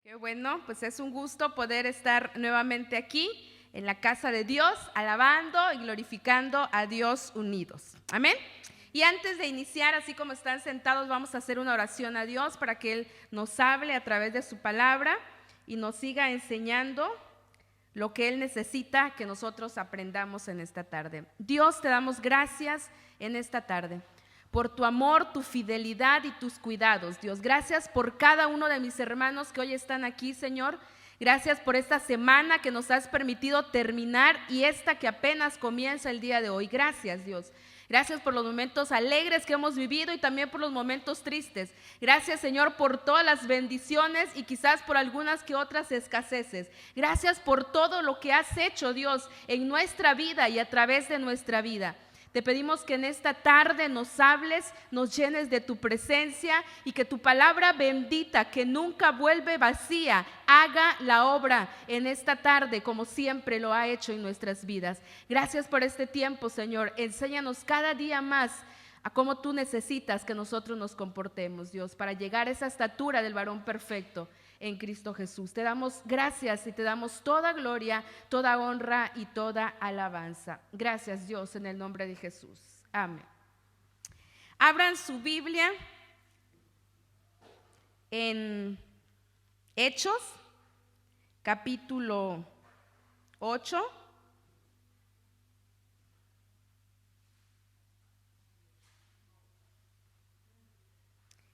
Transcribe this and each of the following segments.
Qué bueno, pues es un gusto poder estar nuevamente aquí en la casa de Dios, alabando y glorificando a Dios unidos. Amén. Y antes de iniciar, así como están sentados, vamos a hacer una oración a Dios para que Él nos hable a través de su palabra y nos siga enseñando lo que Él necesita que nosotros aprendamos en esta tarde. Dios, te damos gracias en esta tarde por tu amor, tu fidelidad y tus cuidados, Dios. Gracias por cada uno de mis hermanos que hoy están aquí, Señor. Gracias por esta semana que nos has permitido terminar y esta que apenas comienza el día de hoy. Gracias, Dios. Gracias por los momentos alegres que hemos vivido y también por los momentos tristes. Gracias, Señor, por todas las bendiciones y quizás por algunas que otras escaseces. Gracias por todo lo que has hecho, Dios, en nuestra vida y a través de nuestra vida. Te pedimos que en esta tarde nos hables, nos llenes de tu presencia y que tu palabra bendita, que nunca vuelve vacía, haga la obra en esta tarde como siempre lo ha hecho en nuestras vidas. Gracias por este tiempo, Señor. Enséñanos cada día más a cómo tú necesitas que nosotros nos comportemos, Dios, para llegar a esa estatura del varón perfecto en Cristo Jesús. Te damos gracias y te damos toda gloria, toda honra y toda alabanza. Gracias, Dios, en el nombre de Jesús. Amén. Abran su Biblia en Hechos, capítulo 8.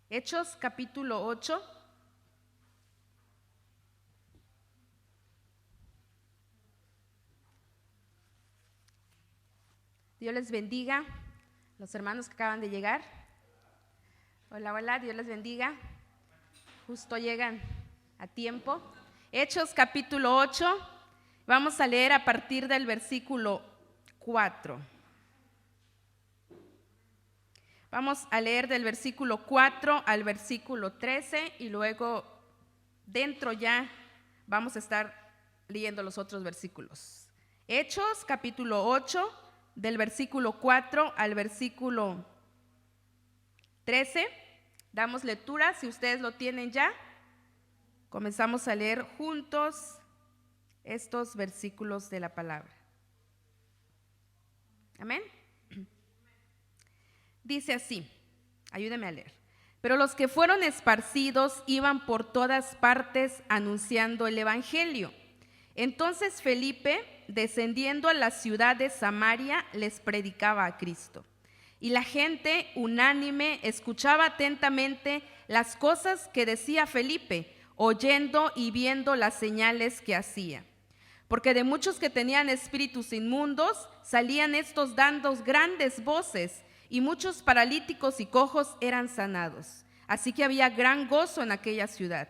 Hechos, capítulo 8. Dios les bendiga, los hermanos que acaban de llegar. Hola, hola, Dios les bendiga. Justo llegan a tiempo. Hechos capítulo 8, vamos a leer a partir del versículo 4. Vamos a leer del versículo 4 al versículo 13 y luego dentro ya vamos a estar leyendo los otros versículos. Hechos capítulo 8. Del versículo 4 al versículo 13, damos lectura, si ustedes lo tienen ya, comenzamos a leer juntos estos versículos de la palabra. Amén. Dice así, ayúdame a leer. Pero los que fueron esparcidos iban por todas partes anunciando el evangelio. Entonces Felipe, descendiendo a la ciudad de Samaria, les predicaba a Cristo. Y la gente unánime escuchaba atentamente las cosas que decía Felipe, oyendo y viendo las señales que hacía. Porque de muchos que tenían espíritus inmundos, salían estos dando grandes voces, y muchos paralíticos y cojos eran sanados. Así que había gran gozo en aquella ciudad.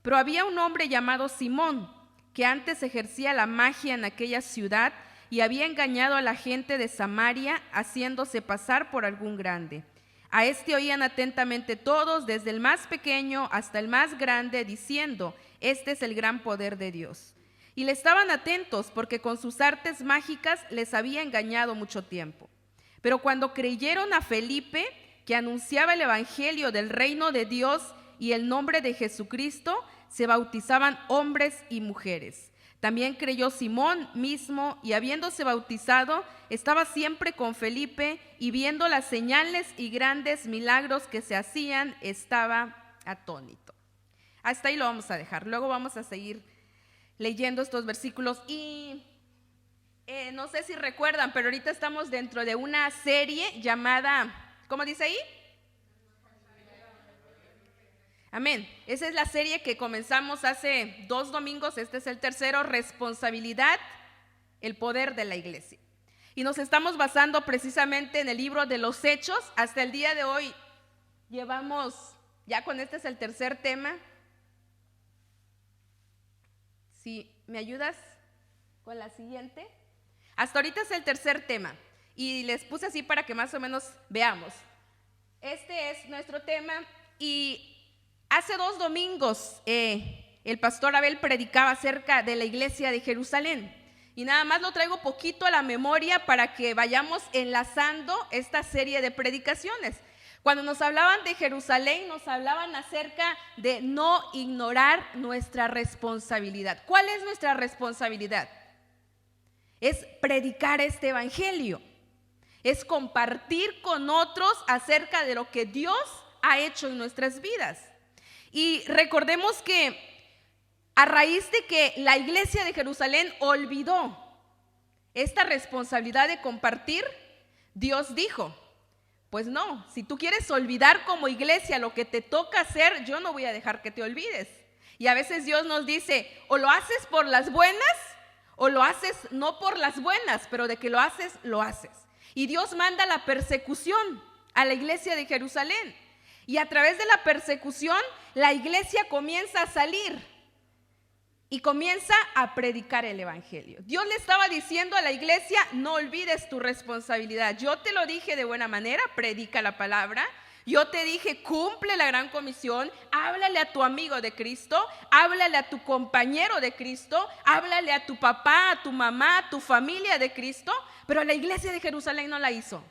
Pero había un hombre llamado Simón, que antes ejercía la magia en aquella ciudad y había engañado a la gente de Samaria, haciéndose pasar por algún grande. A este oían atentamente todos, desde el más pequeño hasta el más grande, diciendo: este es el gran poder de Dios. Y le estaban atentos, porque con sus artes mágicas les había engañado mucho tiempo. Pero cuando creyeron a Felipe, que anunciaba el evangelio del reino de Dios y el nombre de Jesucristo, se bautizaban hombres y mujeres. También creyó Simón mismo, y habiéndose bautizado, estaba siempre con Felipe, y viendo las señales y grandes milagros que se hacían, estaba atónito. Hasta ahí lo vamos a dejar. Luego vamos a seguir leyendo estos versículos. Y no sé si recuerdan, pero ahorita estamos dentro de una serie llamada, ¿cómo dice ahí? Amén. Esa es la serie que comenzamos hace 2 domingos, este es el tercero, responsabilidad, el poder de la iglesia. Y nos estamos basando precisamente en el libro de los Hechos. Hasta el día de hoy llevamos, ya con este es el tercer tema. Si me ayudas con la siguiente. Hasta ahorita es el tercer tema y les puse así para que más o menos veamos. Este es nuestro tema y hace 2 domingos el pastor Abel predicaba acerca de la iglesia de Jerusalén y nada más lo traigo poquito a la memoria para que vayamos enlazando esta serie de predicaciones. Cuando nos hablaban de Jerusalén, nos hablaban acerca de no ignorar nuestra responsabilidad. ¿Cuál es nuestra responsabilidad? Es predicar este evangelio, es compartir con otros acerca de lo que Dios ha hecho en nuestras vidas. Y recordemos que a raíz de que la iglesia de Jerusalén olvidó esta responsabilidad de compartir, Dios dijo: pues no, si tú quieres olvidar como iglesia lo que te toca hacer, yo no voy a dejar que te olvides. Y a veces Dios nos dice, o lo haces por las buenas, o lo haces no por las buenas, pero de que lo haces, lo haces. Y Dios manda la persecución a la iglesia de Jerusalén. Y a través de la persecución, la iglesia comienza a salir y comienza a predicar el evangelio. Dios le estaba diciendo a la iglesia: no olvides tu responsabilidad. Yo te lo dije de buena manera, predica la palabra. Yo te dije, cumple la gran comisión, háblale a tu amigo de Cristo, háblale a tu compañero de Cristo, háblale a tu papá, a tu mamá, a tu familia de Cristo. Pero la iglesia de Jerusalén no la hizo.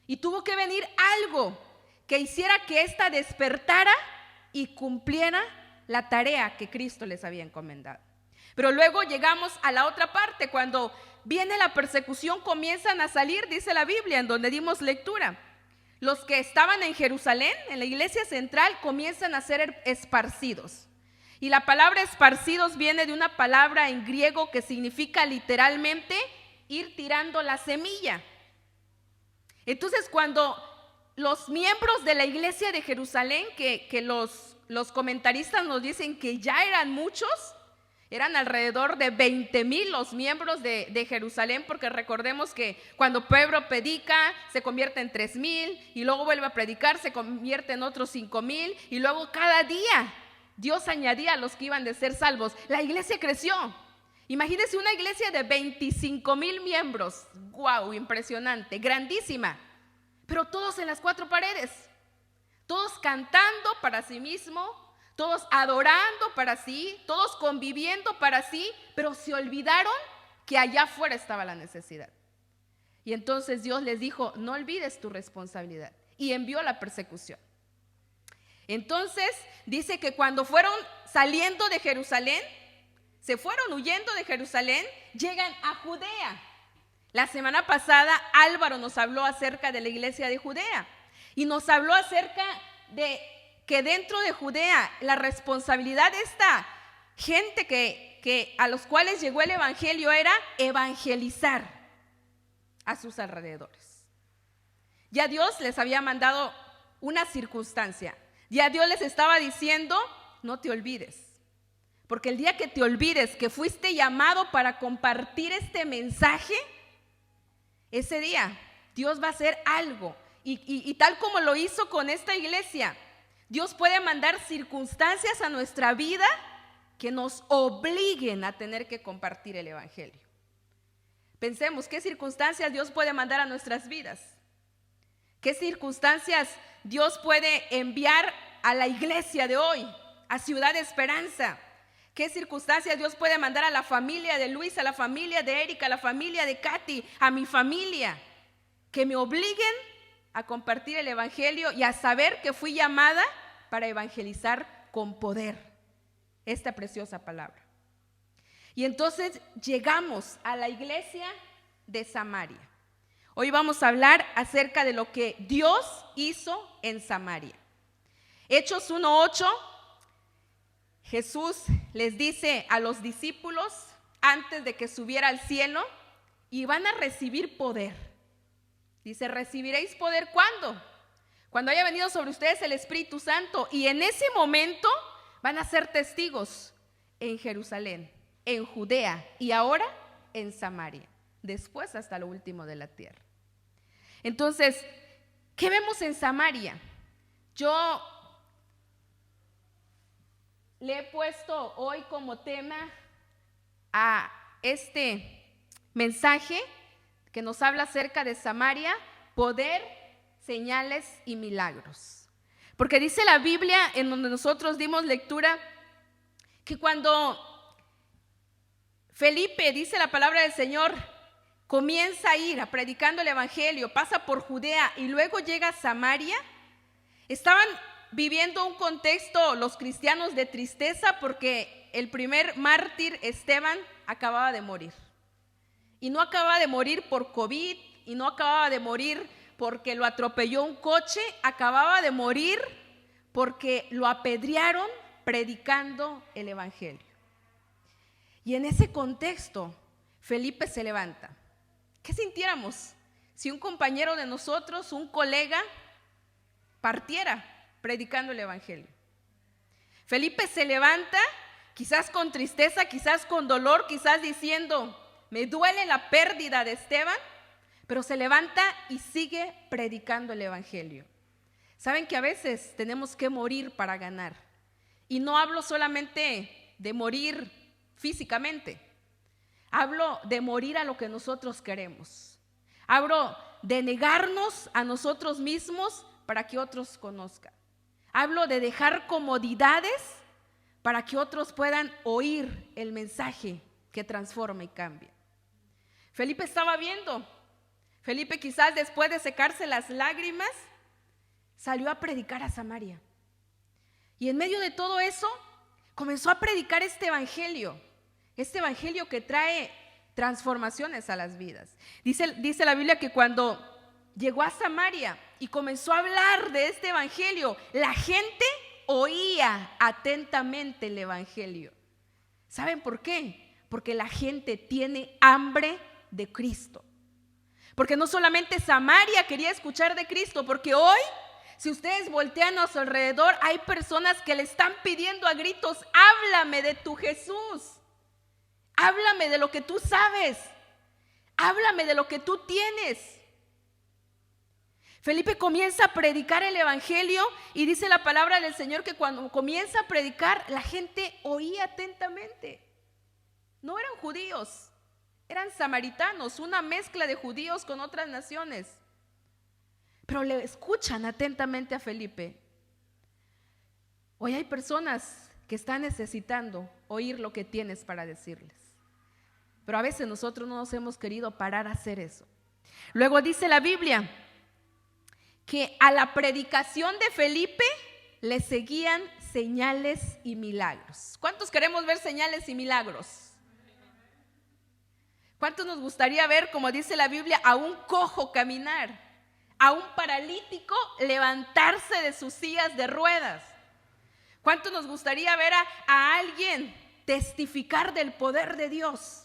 Y tuvo que venir algo que hiciera que ésta despertara y cumpliera la tarea que Cristo les había encomendado. Pero luego llegamos a la otra parte. Cuando viene la persecución, comienzan a salir, dice la Biblia, en donde dimos lectura. Los que estaban en Jerusalén, en la iglesia central, comienzan a ser esparcidos. Y la palabra esparcidos viene de una palabra en griego que significa literalmente ir tirando la semilla. Entonces, cuando los miembros de la iglesia de Jerusalén, que los comentaristas nos dicen que ya eran muchos, eran alrededor de 20,000 los miembros de Jerusalén, porque recordemos que cuando Pedro predica se convierte en 3,000 y luego vuelve a predicar, se convierte en otros 5,000 y luego cada día Dios añadía a los que iban de ser salvos. La iglesia creció. Imagínense una iglesia de 25,000 miembros. ¡Wow! Impresionante, grandísima. Pero todos en las cuatro paredes, todos cantando para sí mismo, todos adorando para sí, todos conviviendo para sí, pero se olvidaron que allá afuera estaba la necesidad. Y entonces Dios les dijo: no olvides tu responsabilidad, y envió la persecución. Entonces dice que cuando fueron saliendo de Jerusalén, se fueron huyendo de Jerusalén, llegan a Judea. La semana pasada Álvaro nos habló acerca de la iglesia de Judea y nos habló acerca de que dentro de Judea la responsabilidad de esta gente que a los cuales llegó el evangelio era evangelizar a sus alrededores. Ya Dios les había mandado una circunstancia, ya Dios les estaba diciendo: no te olvides, porque el día que te olvides que fuiste llamado para compartir este mensaje, ese día Dios va a hacer algo. Y tal como lo hizo con esta iglesia, Dios puede mandar circunstancias a nuestra vida que nos obliguen a tener que compartir el evangelio. Pensemos, ¿qué circunstancias Dios puede mandar a nuestras vidas? ¿Qué circunstancias Dios puede enviar a la iglesia de hoy, a Ciudad de Esperanza? ¿Qué circunstancias Dios puede mandar a la familia de Luis, a la familia de Erika, a la familia de Katy, a mi familia, que me obliguen a compartir el evangelio y a saber que fui llamada para evangelizar con poder esta preciosa palabra? Y entonces llegamos a la iglesia de Samaria. Hoy vamos a hablar acerca de lo que Dios hizo en Samaria. Hechos 1:8. Jesús les dice a los discípulos antes de que subiera al cielo: y van a recibir poder. Dice: recibiréis poder, ¿cuándo? Cuando haya venido sobre ustedes el Espíritu Santo, y en ese momento van a ser testigos en Jerusalén, en Judea y ahora en Samaria, después hasta lo último de la tierra. Entonces, ¿qué vemos en Samaria? Yo le he puesto hoy como tema a este mensaje que nos habla acerca de Samaria: poder, señales y milagros. Porque dice la Biblia, en donde nosotros dimos lectura, que cuando Felipe, dice la palabra del Señor, comienza a ir predicando el evangelio, pasa por Judea y luego llega a Samaria, Estaban viviendo un contexto los cristianos de tristeza porque el primer mártir, Esteban, acababa de morir. Y no acababa de morir por COVID, y no acababa de morir porque lo atropelló un coche, acababa de morir porque lo apedrearon predicando el evangelio. Y en ese contexto, Felipe se levanta. ¿Qué sintiéramos si un compañero de nosotros, un colega, partiera predicando el evangelio? Felipe se levanta, quizás con tristeza, quizás con dolor, quizás diciendo, me duele la pérdida de Esteban, pero se levanta y sigue predicando el evangelio. Saben que a veces tenemos que morir para ganar. Y no hablo solamente de morir físicamente. Hablo de morir a lo que nosotros queremos. Hablo de negarnos a nosotros mismos para que otros conozcan. Hablo de dejar comodidades para que otros puedan oír el mensaje que transforma y cambia. Felipe estaba viendo. Felipe, quizás después de secarse las lágrimas, salió a predicar a Samaria. Y en medio de todo eso, comenzó a predicar este evangelio que trae transformaciones a las vidas. Dice la Biblia que cuando llegó a Samaria y comenzó a hablar de este evangelio, la gente oía atentamente el evangelio. ¿Saben por qué? Porque la gente tiene hambre de Cristo. Porque no solamente Samaria quería escuchar de Cristo, porque hoy, si ustedes voltean a su alrededor, hay personas que le están pidiendo a gritos, háblame de tu Jesús, háblame de lo que tú sabes, háblame de lo que tú tienes. Felipe comienza a predicar el evangelio y dice la palabra del Señor que cuando comienza a predicar, la gente oía atentamente. No eran judíos, eran samaritanos, una mezcla de judíos con otras naciones. Pero le escuchan atentamente a Felipe. Hoy hay personas que están necesitando oír lo que tienes para decirles. Pero a veces nosotros no nos hemos querido parar a hacer eso. Luego dice la Biblia que a la predicación de Felipe le seguían señales y milagros. ¿Cuántos queremos ver señales y milagros? ¿Cuántos nos gustaría ver, como dice la Biblia, a un cojo caminar, a un paralítico levantarse de sus sillas de ruedas? ¿Cuántos nos gustaría ver a alguien testificar del poder de Dios?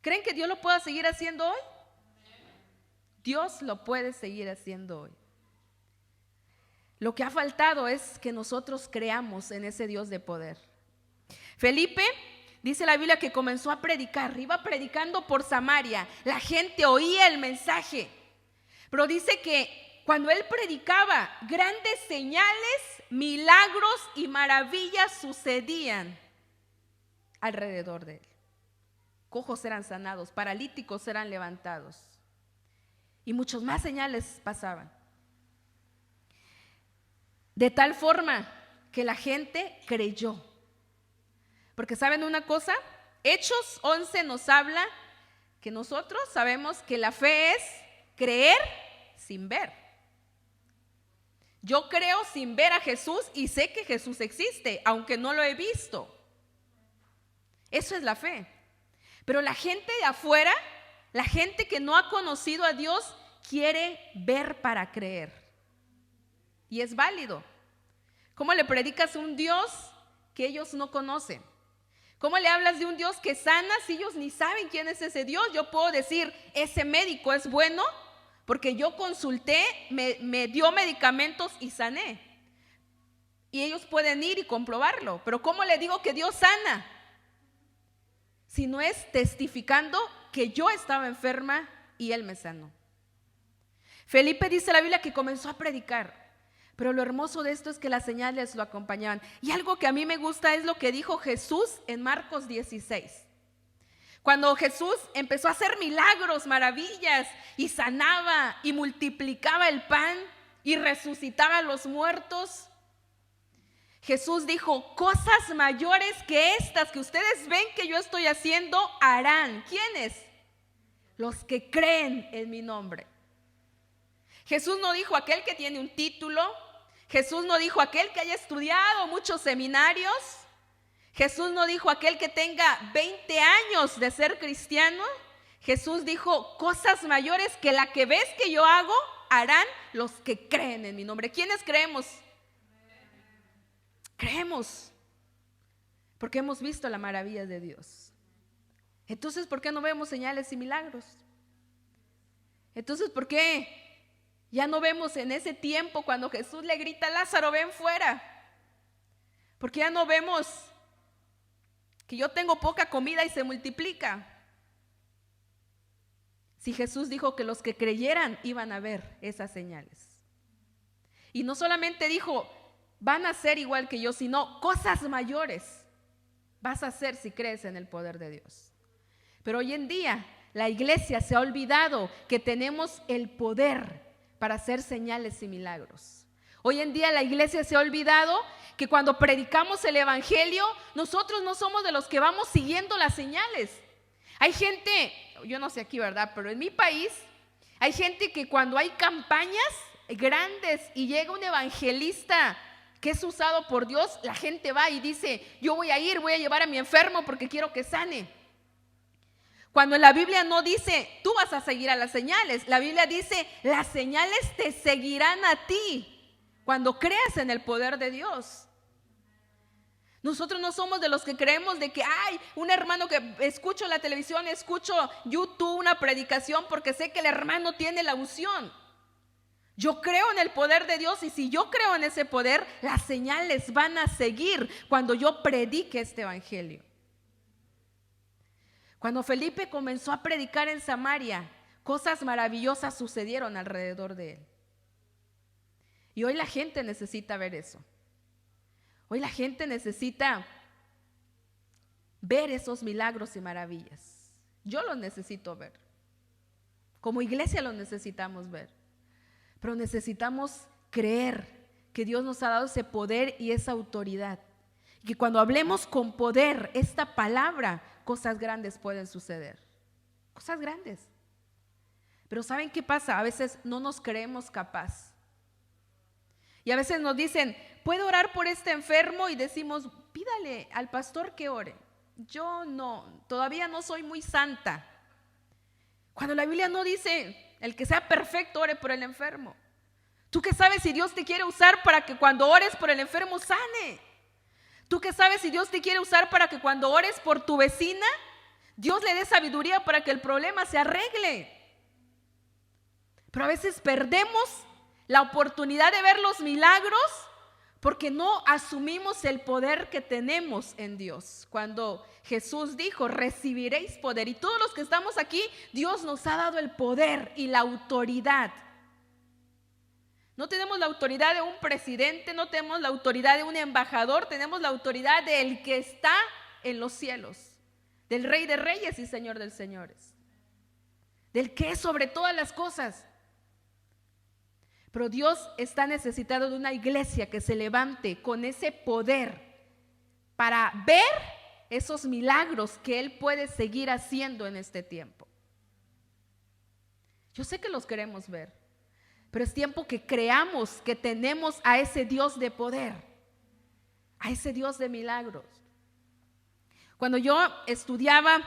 ¿Creen que Dios lo pueda seguir haciendo hoy? Dios lo puede seguir haciendo hoy. Lo que ha faltado es que nosotros creamos en ese Dios de poder. Felipe, dice la Biblia que comenzó a predicar, iba predicando por Samaria, la gente oía el mensaje, pero dice que cuando él predicaba, grandes señales, milagros y maravillas sucedían alrededor de él. Cojos eran sanados, paralíticos eran levantados y muchos más señales pasaban. De tal forma que la gente creyó. Porque ¿saben una cosa? Hechos 11 nos habla que nosotros sabemos que la fe es creer sin ver. Yo creo sin ver a Jesús y sé que Jesús existe, aunque no lo he visto. Eso es la fe. Pero la gente de afuera, la gente que no ha conocido a Dios, quiere ver para creer. Y es válido. ¿Cómo le predicas a un Dios que ellos no conocen? ¿Cómo le hablas de un Dios que sana si ellos ni saben quién es ese Dios? Yo puedo decir, ese médico es bueno porque yo consulté, me dio medicamentos y sané. Y ellos pueden ir y comprobarlo. Pero ¿cómo le digo que Dios sana? Si no es testificando que yo estaba enferma y Él me sanó. Felipe, dice la Biblia, que comenzó a predicar. Pero lo hermoso de esto es que las señales lo acompañaban. Y algo que a mí me gusta es lo que dijo Jesús en Marcos 16. Cuando Jesús empezó a hacer milagros, maravillas, y sanaba y multiplicaba el pan y resucitaba a los muertos, Jesús dijo, cosas mayores que estas que ustedes ven que yo estoy haciendo, harán. ¿Quiénes? Los que creen en mi nombre. Jesús no dijo aquel que tiene un título. Jesús no dijo aquel que haya estudiado muchos seminarios. Jesús no dijo aquel que tenga 20 años de ser cristiano. Jesús dijo: cosas mayores que la que ves que yo hago, harán los que creen en mi nombre. ¿Quiénes creemos? Creemos porque hemos visto la maravilla de Dios. Entonces, ¿por qué no vemos señales y milagros? Entonces, ¿por qué ya no vemos en ese tiempo cuando Jesús le grita a Lázaro: ven fuera? Porque ya no vemos que yo tengo poca comida y se multiplica. Si Jesús dijo que los que creyeran iban a ver esas señales. Y no solamente dijo: van a ser igual que yo, sino cosas mayores vas a hacer si crees en el poder de Dios. Pero hoy en día la iglesia se ha olvidado que tenemos el poder para hacer señales y milagros. Hoy en día la iglesia se ha olvidado que cuando predicamos el evangelio, nosotros no somos de los que vamos siguiendo las señales. Hay gente, yo no sé aquí, ¿verdad? Pero en mi país hay gente que cuando hay campañas grandes y llega un evangelista que es usado por Dios, la gente va y dice: yo voy a ir, voy a llevar a mi enfermo porque quiero que sane. Cuando en la Biblia no dice: tú vas a seguir a las señales. La Biblia dice: las señales te seguirán a ti cuando creas en el poder de Dios. Nosotros no somos de los que creemos de que hay un hermano que escucho la televisión, escucho YouTube, una predicación porque sé que el hermano tiene la unción. Yo creo en el poder de Dios, y si yo creo en ese poder, las señales van a seguir cuando yo predique este evangelio. Cuando Felipe comenzó a predicar en Samaria, cosas maravillosas sucedieron alrededor de él. Y hoy la gente necesita ver eso. Hoy la gente necesita ver esos milagros y maravillas. Yo los necesito ver. Como iglesia los necesitamos ver. Pero necesitamos creer que Dios nos ha dado ese poder y esa autoridad. Y que cuando hablemos con poder esta palabra, cosas grandes pueden suceder. Cosas grandes. Pero ¿saben qué pasa? A veces no nos creemos capaz. Y a veces nos dicen: ¿puedo orar por este enfermo? Y decimos: pídale al pastor que ore. Yo no, todavía no soy muy santa. Cuando la Biblia no dice: el que sea perfecto ore por el enfermo. ¿Tú qué sabes si Dios te quiere usar para que cuando ores por el enfermo sane? ¿Tú qué sabes si Dios te quiere usar para que cuando ores por tu vecina, Dios le dé sabiduría para que el problema se arregle? Pero a veces perdemos la oportunidad de ver los milagros porque no asumimos el poder que tenemos en Dios. Cuando Jesús dijo: recibiréis poder, y todos los que estamos aquí, Dios nos ha dado el poder y la autoridad. No tenemos la autoridad de un presidente, no tenemos la autoridad de un embajador, tenemos la autoridad del que está en los cielos, del Rey de Reyes y Señor de Señores, del que es sobre todas las cosas. Pero Dios está necesitado de una iglesia que se levante con ese poder para ver esos milagros que Él puede seguir haciendo en este tiempo. Yo sé que los queremos ver, pero es tiempo que creamos que tenemos a ese Dios de poder, a ese Dios de milagros. Cuando yo estudiaba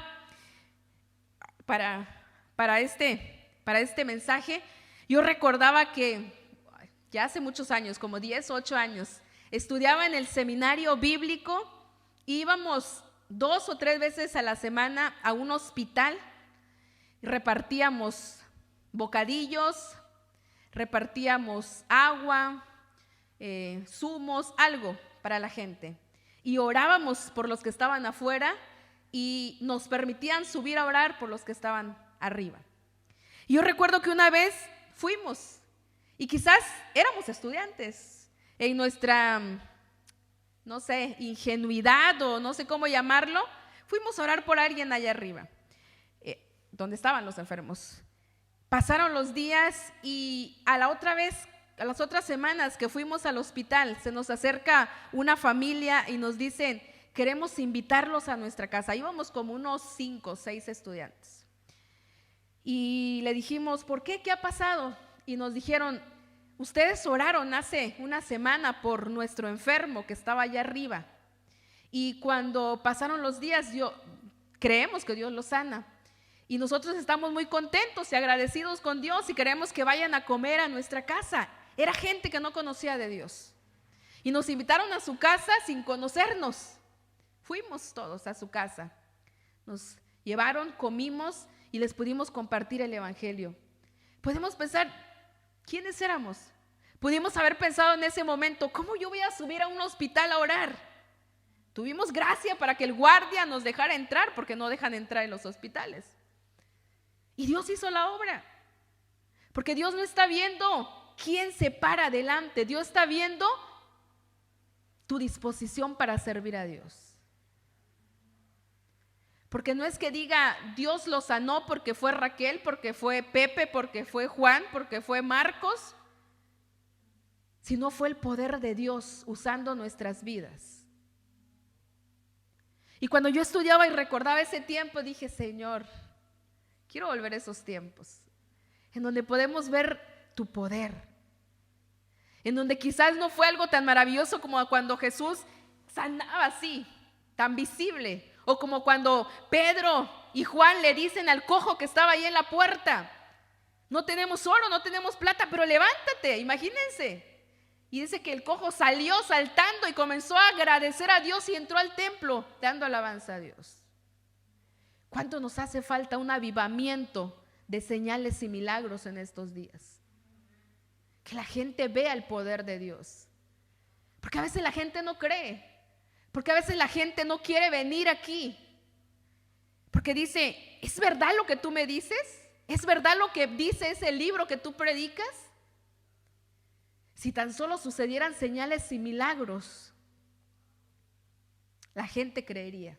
para este mensaje, yo recordaba que ya hace muchos años, como 10, 8 años, estudiaba en el seminario bíblico. Íbamos 2 o 3 veces a la semana a un hospital, repartíamos bocadillos, repartíamos agua, zumos, algo para la gente. Y orábamos por los que estaban afuera y nos permitían subir a orar por los que estaban arriba. Y yo recuerdo que una vez fuimos y quizás éramos estudiantes en nuestra, no sé, ingenuidad o no sé cómo llamarlo, fuimos a orar por alguien allá arriba, donde estaban los enfermos. Pasaron los días y a las otras semanas que fuimos al hospital, se nos acerca una familia y nos dicen: queremos invitarlos a nuestra casa. Íbamos como unos 5 o 6 estudiantes. Y le dijimos: ¿por qué? ¿Qué ha pasado? y nos dijeron: ustedes oraron hace una semana por nuestro enfermo que estaba allá arriba. Y cuando pasaron los días, creemos que Dios lo sana. Y nosotros estamos muy contentos y agradecidos con Dios y queremos que vayan a comer a nuestra casa. Era gente que no conocía de Dios. Y nos invitaron a su casa sin conocernos. Fuimos todos a su casa. Nos llevaron, comimos y les pudimos compartir el evangelio. Podemos pensar, ¿quiénes éramos? Pudimos haber pensado en ese momento, ¿cómo yo voy a subir a un hospital a orar? Tuvimos gracia para que el guardia nos dejara entrar, porque no dejan entrar en los hospitales. Y Dios hizo la obra, porque Dios no está viendo quién se para adelante, Dios está viendo tu disposición para servir a Dios. Porque no es que diga Dios lo sanó porque fue Raquel, porque fue Pepe, porque fue Juan, porque fue Marcos, sino fue el poder de Dios usando nuestras vidas. Y cuando yo estudiaba y recordaba ese tiempo, dije: Señor, quiero volver a esos tiempos en donde podemos ver tu poder, en donde quizás no fue algo tan maravilloso como cuando Jesús sanaba así, tan visible, o como cuando Pedro y Juan le dicen al cojo que estaba ahí en la puerta: no tenemos oro, no tenemos plata, pero levántate. Imagínense. Y dice que el cojo salió saltando y comenzó a agradecer a Dios y entró al templo dando alabanza a Dios. ¿Cuánto nos hace falta un avivamiento de señales y milagros en estos días? Que la gente vea el poder de Dios. Porque a veces la gente no cree. Porque a veces la gente no quiere venir aquí. Porque dice: ¿es verdad lo que tú me dices? ¿Es verdad lo que dice ese libro que tú predicas? Si tan solo sucedieran señales y milagros, la gente creería.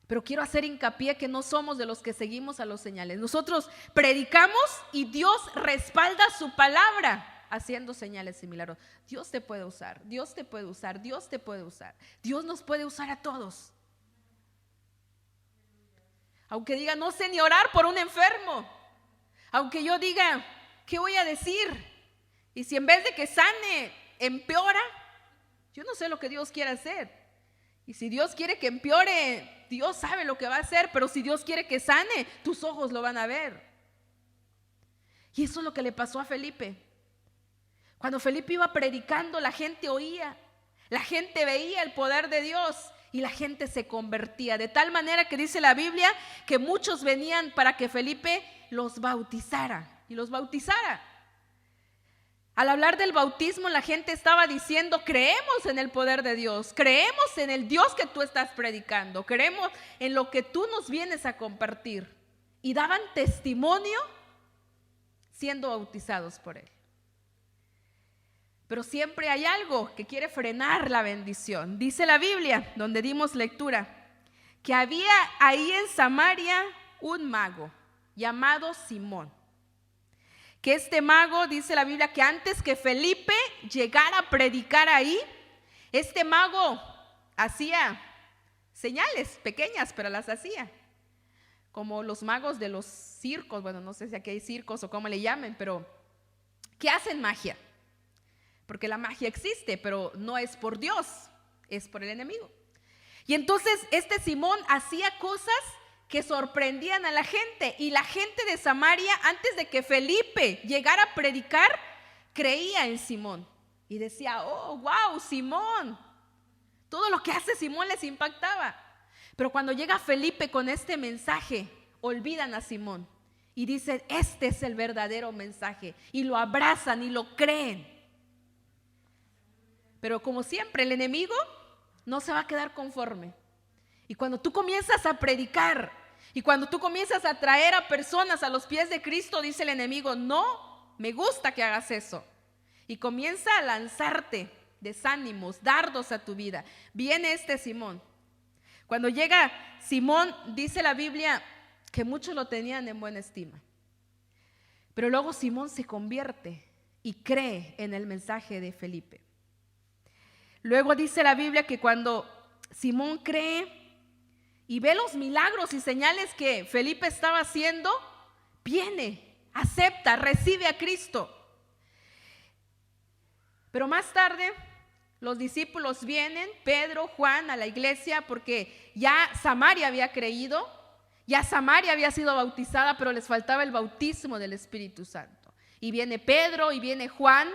Pero quiero hacer hincapié que no somos de los que seguimos a los señales. Nosotros predicamos y Dios respalda su palabra haciendo señales y milagros. Dios te puede usar, Dios te puede usar, Dios te puede usar. Dios nos puede usar a todos. Aunque diga: no sé ni orar por un enfermo. Aunque yo diga: ¿qué voy a decir? Y si en vez de que sane, empeora, yo no sé lo que Dios quiere hacer. Y si Dios quiere que empeore, Dios sabe lo que va a hacer. Pero si Dios quiere que sane, tus ojos lo van a ver. Y eso es lo que le pasó a Felipe. Cuando Felipe iba predicando, la gente oía, la gente veía el poder de Dios y la gente se convertía. De tal manera que dice la Biblia que muchos venían para que Felipe los bautizara y los bautizara. Al hablar del bautismo, la gente estaba diciendo: creemos en el poder de Dios, creemos en el Dios que tú estás predicando, creemos en lo que tú nos vienes a compartir. Y daban testimonio siendo bautizados por él. Pero siempre hay algo que quiere frenar la bendición. Dice la Biblia, donde dimos lectura, que había ahí en Samaria un mago llamado Simón. Que este mago, dice la Biblia, que antes que Felipe llegara a predicar ahí, este mago hacía señales pequeñas, pero las hacía. Como los magos de los circos, bueno, no sé si aquí hay circos o cómo le llamen, pero que hacen magia. Porque la magia existe, pero no es por Dios, es por el enemigo. Y entonces este Simón hacía cosas que sorprendían a la gente, y la gente de Samaria, antes de que Felipe llegara a predicar, creía en Simón y decía: oh, wow, Simón. Todo lo que hace Simón les impactaba. Pero cuando llega Felipe con este mensaje, olvidan a Simón y dicen: este es el verdadero mensaje, y lo abrazan y lo creen. Pero como siempre, el enemigo no se va a quedar conforme. Y cuando tú comienzas a predicar y cuando tú comienzas a traer a personas a los pies de Cristo, dice el enemigo: no me gusta que hagas eso. Y comienza a lanzarte desánimos, dardos a tu vida. Viene este Simón. Cuando llega Simón, dice la Biblia que muchos lo tenían en buena estima. Pero luego Simón se convierte y cree en el mensaje de Felipe. Luego dice la Biblia que cuando Simón cree y ve los milagros y señales que Felipe estaba haciendo, viene acepta, recibe a Cristo. Pero más tarde los discípulos vienen, Pedro, Juan, a la iglesia porque ya Samaria había creído, ya Samaria había sido bautizada, pero les faltaba el bautismo del Espíritu Santo. Y viene Pedro y viene Juan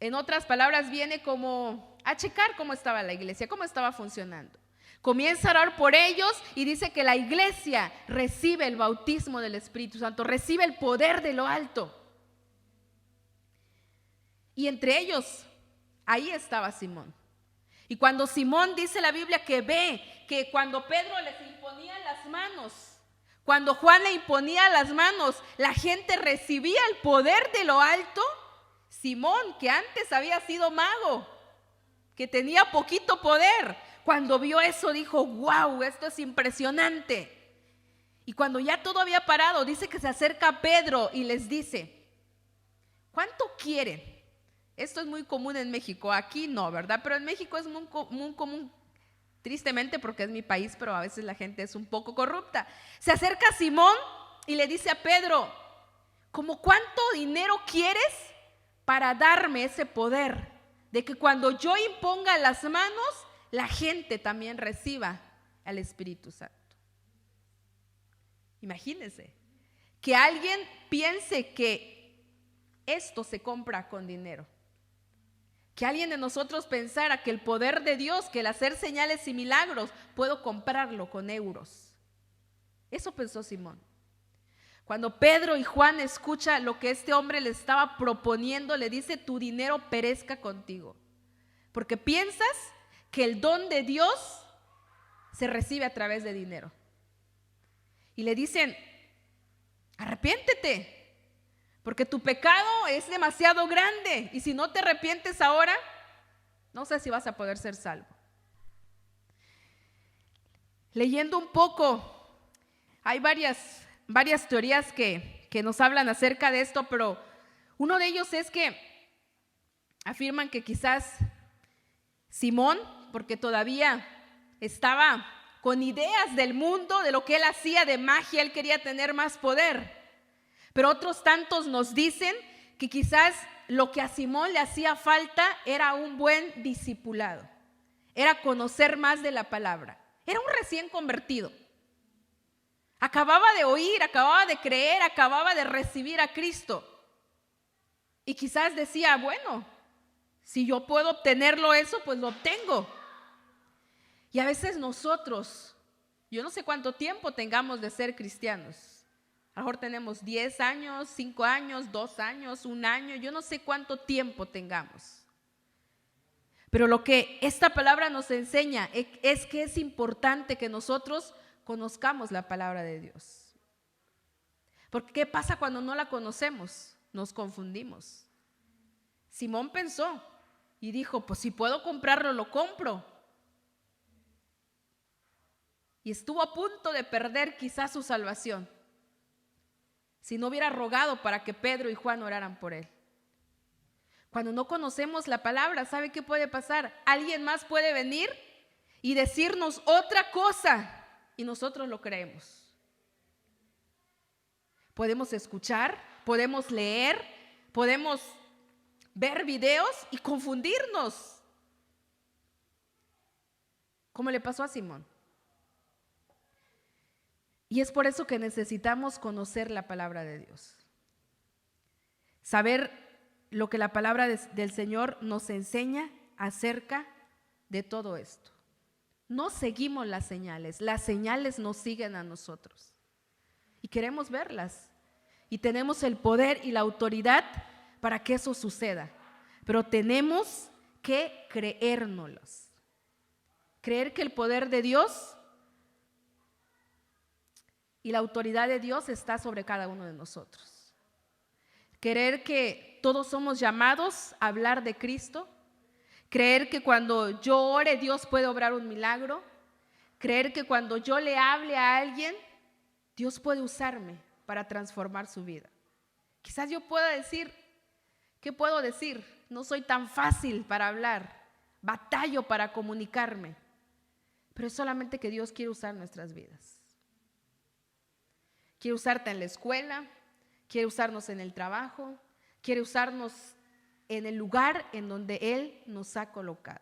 en otras palabras, viene como a checar cómo estaba la iglesia, cómo estaba funcionando. Comienza a orar por ellos y dice que la iglesia recibe el bautismo del Espíritu Santo, recibe el poder de lo alto. Y entre ellos, ahí estaba Simón. Y cuando Simón, dice la Biblia, que ve que cuando Pedro les imponía las manos, cuando Juan le imponía las manos, la gente recibía el poder de lo alto. Simón, que antes había sido mago, que tenía poquito poder, cuando vio eso dijo, wow, esto es impresionante. Y cuando ya todo había parado, dice que se acerca a Pedro y les dice, ¿cuánto quieren? Esto es muy común en México, aquí no, ¿verdad? Pero en México es muy común, tristemente porque es mi país, pero a veces la gente es un poco corrupta. Se acerca a Simón y le dice a Pedro, ¿cómo cuánto dinero quieres para darme ese poder de que cuando yo imponga las manos, la gente también reciba al Espíritu Santo? Imagínense que alguien piense que esto se compra con dinero. Que alguien de nosotros pensara que el poder de Dios, que el hacer señales y milagros, puedo comprarlo con euros. Eso pensó Simón. Cuando Pedro y Juan escuchan lo que este hombre le estaba proponiendo, le dice, tu dinero perezca contigo. Porque piensas que el don de Dios se recibe a través de dinero. Y le dicen, arrepiéntete, porque tu pecado es demasiado grande y si no te arrepientes ahora, no sé si vas a poder ser salvo. Leyendo un poco, hay varias teorías que nos hablan acerca de esto, pero uno de ellos es que afirman que quizás Simón, porque todavía estaba con ideas del mundo, de lo que él hacía de magia, él quería tener más poder. Pero otros tantos nos dicen que quizás lo que a Simón le hacía falta era un buen discipulado, era conocer más de la palabra. Era un recién convertido. Acababa de oír, acababa de creer, acababa de recibir a Cristo. Y quizás decía, bueno, si yo puedo obtenerlo eso, pues lo obtengo. Y a veces nosotros, yo no sé cuánto tiempo tengamos de ser cristianos. A lo mejor tenemos 10 años, 5 años, 2 años, 1 año, yo no sé cuánto tiempo tengamos. Pero lo que esta palabra nos enseña es que es importante que nosotros conozcamos la palabra de Dios. Porque ¿qué pasa cuando no la conocemos? Nos confundimos. Simón pensó y dijo, pues si puedo comprarlo, lo compro. Y estuvo a punto de perder quizás su salvación si no hubiera rogado para que Pedro y Juan oraran por él. Cuando no conocemos la palabra, ¿sabe qué puede pasar? Alguien más puede venir y decirnos otra cosa y nosotros lo creemos. Podemos escuchar, podemos leer, podemos ver videos y confundirnos, como le pasó a Simón. Y es por eso que necesitamos conocer la palabra de Dios. Saber lo que la palabra del Señor nos enseña acerca de todo esto. No seguimos las señales nos siguen a nosotros. Y queremos verlas. Y tenemos el poder y la autoridad para que eso suceda. Pero tenemos que creérnoslas. Creer que el poder de Dios y la autoridad de Dios está sobre cada uno de nosotros. Creer que todos somos llamados a hablar de Cristo. Creer que cuando yo ore, Dios puede obrar un milagro. Creer que cuando yo le hable a alguien, Dios puede usarme para transformar su vida. Quizás yo pueda decir, ¿qué puedo decir? No soy tan fácil para hablar, batallo para comunicarme, pero es solamente que Dios quiere usar nuestras vidas. Quiere usarte en la escuela, quiere usarnos en el trabajo, quiere usarnos en el lugar en donde Él nos ha colocado.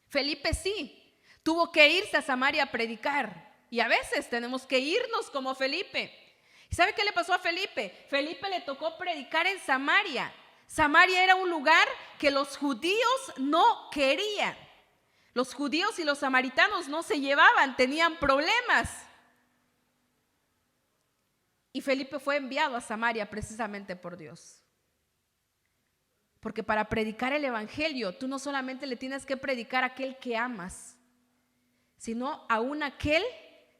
Felipe sí, tuvo que irse a Samaria a predicar, y a veces tenemos que irnos como Felipe. ¿Y sabe qué le pasó a Felipe? Felipe le tocó predicar en Samaria. Samaria era un lugar que los judíos no querían. Los judíos y los samaritanos no se llevaban, tenían problemas. Y Felipe fue enviado a Samaria precisamente por Dios. Porque para predicar el evangelio, tú no solamente le tienes que predicar a aquel que amas, sino aún aquel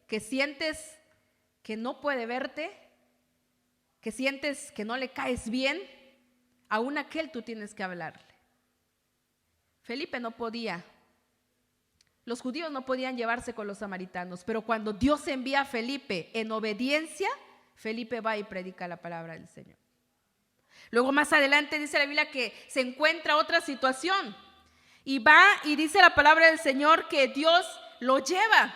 que sientes que no puede verte, que sientes que no le caes bien, aún aquel tú tienes que hablarle. Felipe no podía. Los judíos no podían llevarse con los samaritanos, pero cuando Dios envía a Felipe en obediencia, Felipe va y predica la palabra del Señor. Luego más adelante dice la Biblia que se encuentra otra situación y va y dice la palabra del Señor que Dios lo lleva.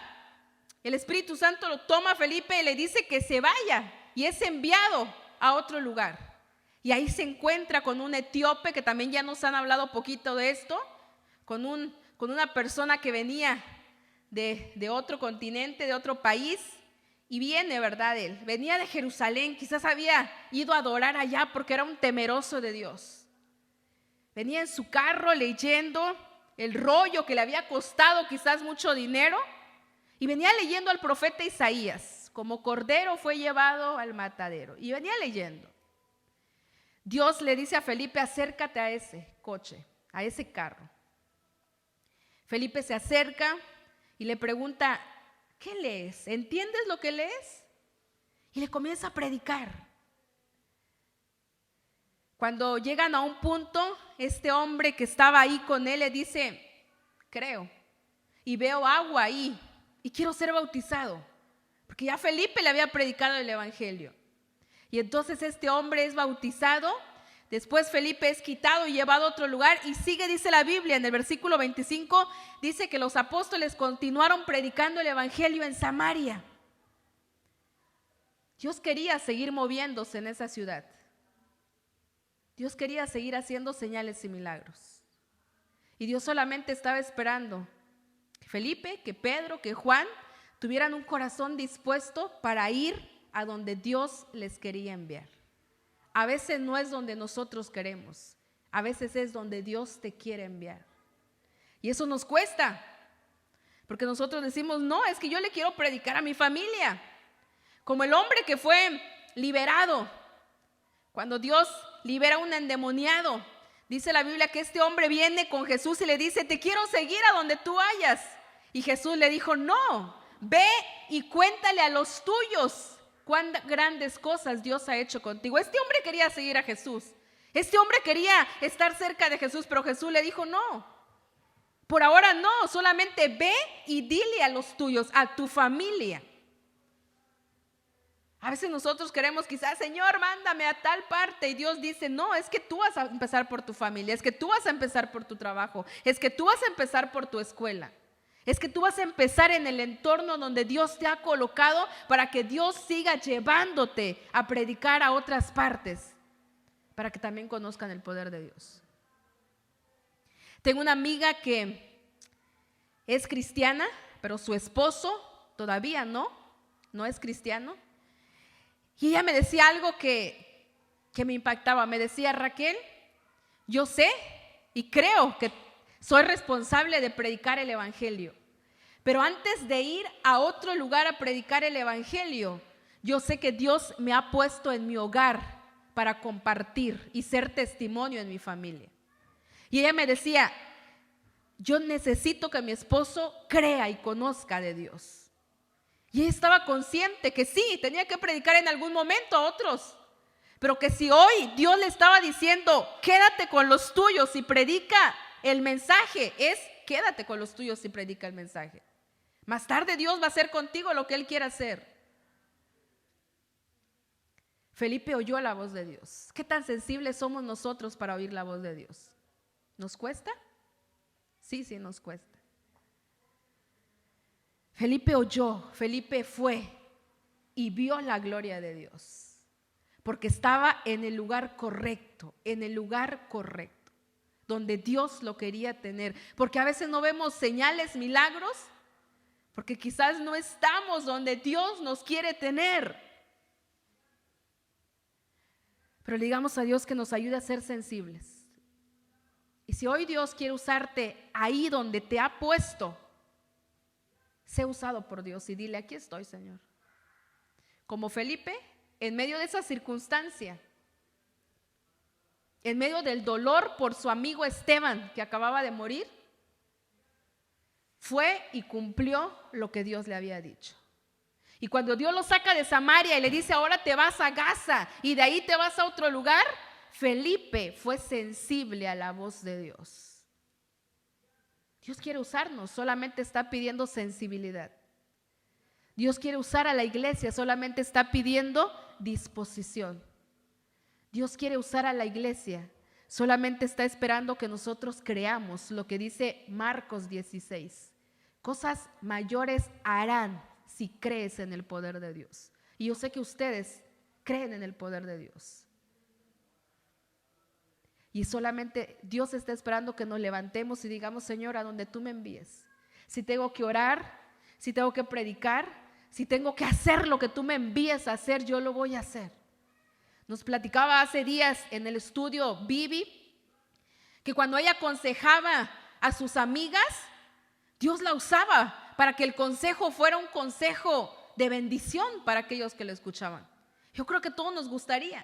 El Espíritu Santo lo toma a Felipe y le dice que se vaya y es enviado a otro lugar. Y ahí se encuentra con un etíope, que también ya nos han hablado poquito de esto, con una persona que venía de otro continente, de otro país. Y viene, ¿verdad? Él venía de Jerusalén, quizás había ido a adorar allá porque era un temeroso de Dios. Venía en su carro leyendo el rollo que le había costado quizás mucho dinero y venía leyendo al profeta Isaías, como cordero fue llevado al matadero, y venía leyendo. Dios le dice a Felipe, acércate a ese coche, a ese carro. Felipe se acerca y le pregunta, ¿qué lees? ¿Entiendes lo que lees? Y le comienza a predicar. Cuando llegan a un punto, este hombre que estaba ahí con él le dice, creo, y veo agua ahí, y quiero ser bautizado, porque ya Felipe le había predicado el evangelio. Y entonces este hombre es bautizado. Después Felipe es quitado y llevado a otro lugar y sigue, dice la Biblia, en el versículo 25, dice que los apóstoles continuaron predicando el evangelio en Samaria. Dios quería seguir moviéndose en esa ciudad. Dios quería seguir haciendo señales y milagros. Y Dios solamente estaba esperando que Felipe, que Pedro, que Juan tuvieran un corazón dispuesto para ir a donde Dios les quería enviar. A veces no es donde nosotros queremos, a veces es donde Dios te quiere enviar. Y eso nos cuesta, porque nosotros decimos, no, es que yo le quiero predicar a mi familia. Como el hombre que fue liberado, cuando Dios libera a un endemoniado, dice la Biblia que este hombre viene con Jesús y le dice, te quiero seguir a donde tú vayas. Y Jesús le dijo, no, ve y cuéntale a los tuyos cuán grandes cosas Dios ha hecho contigo. Este hombre quería seguir a Jesús. Este hombre quería estar cerca de Jesús, pero Jesús le dijo, no, por ahora no, solamente ve y dile a los tuyos, a tu familia. A veces nosotros queremos quizás, Señor, mándame a tal parte, y Dios dice, no, es que tú vas a empezar por tu familia, es que tú vas a empezar por tu trabajo, es que tú vas a empezar por tu escuela. Es que tú vas a empezar en el entorno donde Dios te ha colocado para que Dios siga llevándote a predicar a otras partes, para que también conozcan el poder de Dios. Tengo una amiga que es cristiana, pero su esposo todavía no es cristiano. Y ella me decía algo que me impactaba. Me decía, Raquel, yo sé y creo que soy responsable de predicar el evangelio. Pero antes de ir a otro lugar a predicar el evangelio, yo sé que Dios me ha puesto en mi hogar para compartir y ser testimonio en mi familia. Y ella me decía, yo necesito que mi esposo crea y conozca de Dios. Y ella estaba consciente que sí, tenía que predicar en algún momento a otros. Pero que si hoy Dios le estaba diciendo, quédate con los tuyos y predica el mensaje, es quédate con los tuyos y predica el mensaje. Más tarde Dios va a hacer contigo lo que Él quiera hacer. Felipe oyó la voz de Dios. ¿Qué tan sensibles somos nosotros para oír la voz de Dios? ¿Nos cuesta? Sí, nos cuesta. Felipe oyó, Felipe fue. y vio la gloria de Dios, porque estaba en el lugar correcto, donde Dios lo quería tener. Porque a veces no vemos señales, milagros, porque quizás no estamos donde Dios nos quiere tener. Pero le digamos a Dios que nos ayude a ser sensibles. Y si hoy Dios quiere usarte ahí donde te ha puesto, sé usado por Dios y dile: aquí estoy, Señor. Como Felipe, en medio de esa circunstancia, en medio del dolor por su amigo Esteban que acababa de morir, fue y cumplió lo que Dios le había dicho. Y cuando Dios lo saca de Samaria y le dice: ahora te vas a Gaza y de ahí te vas a otro lugar, Felipe fue sensible a la voz de Dios. Dios quiere usarnos, solamente está pidiendo sensibilidad. Dios quiere usar a la iglesia, solamente está pidiendo disposición. Dios quiere usar a la iglesia, solamente está esperando que nosotros creamos lo que dice Marcos 16. Cosas mayores harán si crees en el poder de Dios. Y yo sé que ustedes creen en el poder de Dios. Y solamente Dios está esperando que nos levantemos y digamos: Señor, a donde tú me envíes. Si tengo que orar, si tengo que predicar, si tengo que hacer lo que tú me envíes a hacer, yo lo voy a hacer. Nos platicaba hace días en el estudio Vivi que cuando ella aconsejaba a sus amigas, Dios la usaba para que el consejo fuera un consejo de bendición para aquellos que lo escuchaban. Yo creo que todos nos gustaría.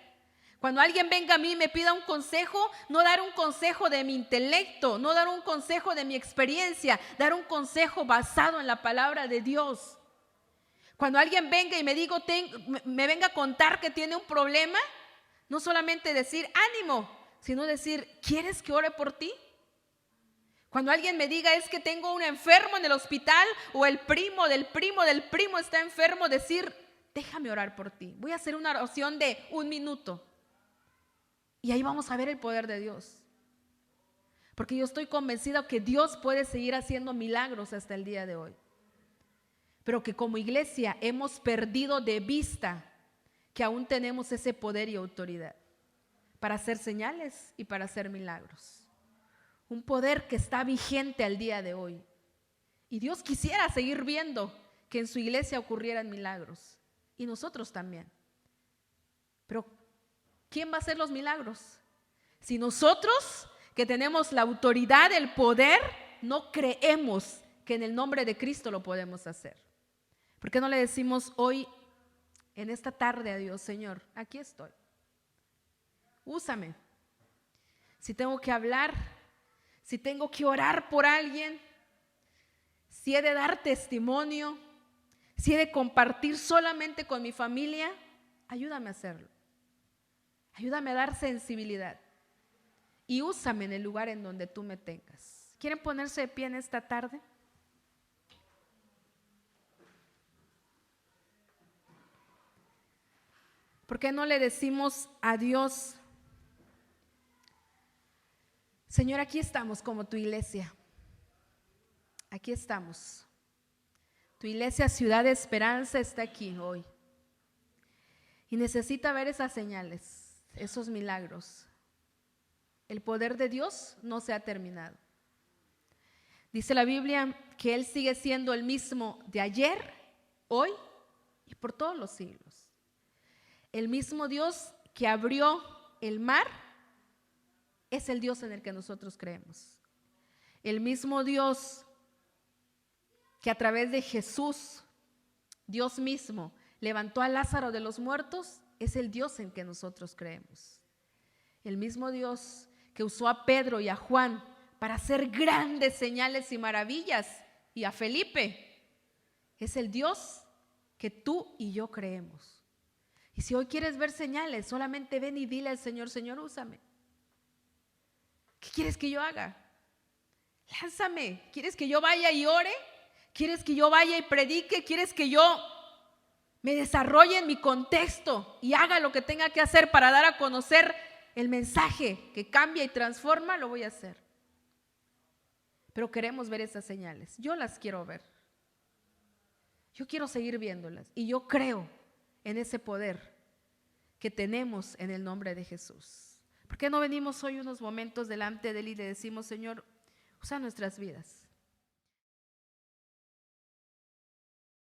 Cuando alguien venga a mí y me pida un consejo, no dar un consejo de mi intelecto, no dar un consejo de mi experiencia, dar un consejo basado en la palabra de Dios. Cuando alguien venga y me venga a contar que tiene un problema, no solamente decir ánimo, sino decir: ¿quieres que ore por ti? Cuando alguien me diga: es que tengo un enfermo en el hospital, o el primo del primo del primo está enfermo, decir: déjame orar por ti. Voy a hacer una oración de 1 minuto. Y ahí vamos a ver el poder de Dios. Porque yo estoy convencida que Dios puede seguir haciendo milagros hasta el día de hoy. Pero que como iglesia hemos perdido de vista que aún tenemos ese poder y autoridad para hacer señales y para hacer milagros. Un poder que está vigente al día de hoy. Y Dios quisiera seguir viendo que en su iglesia ocurrieran milagros. Y nosotros también. Pero ¿quién va a hacer los milagros? Si nosotros, que tenemos la autoridad, el poder, no creemos que en el nombre de Cristo lo podemos hacer. ¿Por qué no le decimos hoy, en esta tarde, a Dios: Señor, aquí estoy. Úsame. Si tengo que hablar, si tengo que orar por alguien, si he de dar testimonio, si he de compartir solamente con mi familia, ayúdame a hacerlo. Ayúdame a dar sensibilidad. Y úsame en el lugar en donde tú me tengas. ¿Quieren ponerse de pie en esta tarde? ¿Por qué no le decimos a Dios: Señor, aquí estamos como tu iglesia? Aquí estamos. Tu iglesia Ciudad de Esperanza está aquí hoy. Y necesita ver esas señales, esos milagros. El poder de Dios no se ha terminado. Dice la Biblia que Él sigue siendo el mismo de ayer, hoy y por todos los siglos. El mismo Dios que abrió el mar es el Dios en el que nosotros creemos. El mismo Dios que a través de Jesús, Dios mismo, levantó a Lázaro de los muertos, es el Dios en que nosotros creemos. El mismo Dios que usó a Pedro y a Juan para hacer grandes señales y maravillas, y a Felipe, es el Dios que tú y yo creemos. Y si hoy quieres ver señales, solamente ven y dile al Señor: Señor, úsame. ¿Qué quieres que yo haga? Lánzame. ¿Quieres que yo vaya y ore? ¿Quieres que yo vaya y predique? ¿Quieres que yo me desarrolle en mi contexto y haga lo que tenga que hacer para dar a conocer el mensaje que cambia y transforma? Lo voy a hacer. Pero queremos ver esas señales. Yo las quiero ver. Yo quiero seguir viéndolas. Y yo creo en ese poder que tenemos en el nombre de Jesús? ¿Por qué no venimos hoy unos momentos delante de Él y le decimos: Señor, usa nuestras vidas?